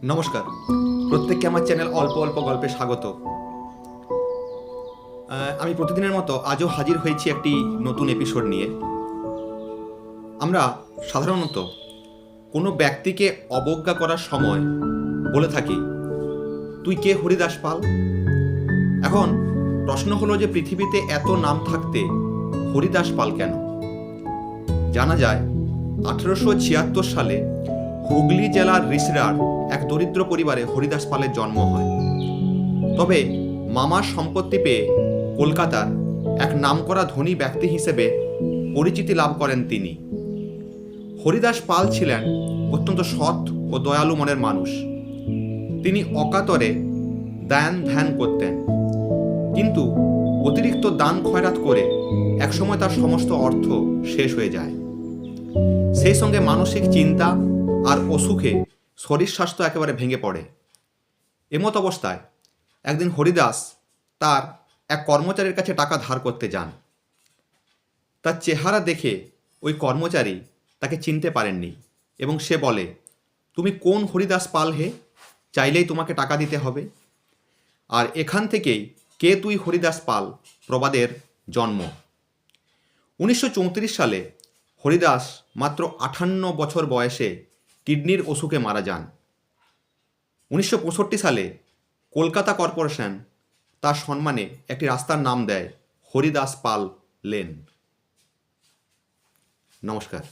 নমস্কার, প্রত্যেককে আমার চ্যানেল অল্প অল্প গল্পে স্বাগত। আমি প্রতিদিনের মতো আজও হাজির হয়েছি একটি নতুন এপিসোড নিয়ে। আমরা সাধারণত কোনো ব্যক্তিকে অবজ্ঞা করার সময় বলে থাকি, তুই কে হরিদাস পাল? এখন প্রশ্ন হলো যে পৃথিবীতে এত নাম থাকতে হরিদাস পাল কেন? জানা যায় 1876 সালে হুগলি জেলার রিসরার এক দরিদ্র পরিবারে হরিদাস পালের জন্ম হয়। তবে মামার সম্পত্তি পেয়ে কলকাতার এক নামকরা ধনী ব্যক্তি হিসেবে পরিচিতি লাভ করেন তিনি। হরিদাস পাল ছিলেন অত্যন্ত সৎ ও দয়ালু মনের মানুষ। তিনি অকাতরে দান ধ্যান করতেন, কিন্তু অতিরিক্ত দান খয়রাত করে একসময় তার সমস্ত অর্থ শেষ হয়ে যায়। সেই সঙ্গে মানসিক চিন্তা আর অসুখে শরীর স্বাস্থ্য একেবারে ভেঙে পড়ে। এমত অবস্থায় একদিন হরিদাস তার এক কর্মচারীর কাছে টাকা ধার করতে যান। তার চেহারা দেখে ওই কর্মচারী তাকে চিনতে পারেননি এবং সে বলে, তুমি কোন হরিদাস পাল হে? চাইলেই তোমাকে টাকা দিতে হবে। আর এখান থেকেই কে তুই হরিদাস পাল প্রবাদের জন্ম। 1934 সালে হরিদাস মাত্র 58 বছর বয়সে কিডনির অসুখে মারা যান। 1965 সালে কলকাতা কর্পোরেশন তার সম্মানে একটি রাস্তার নাম দেয় হরিদাস পাল লেন। নমস্কার।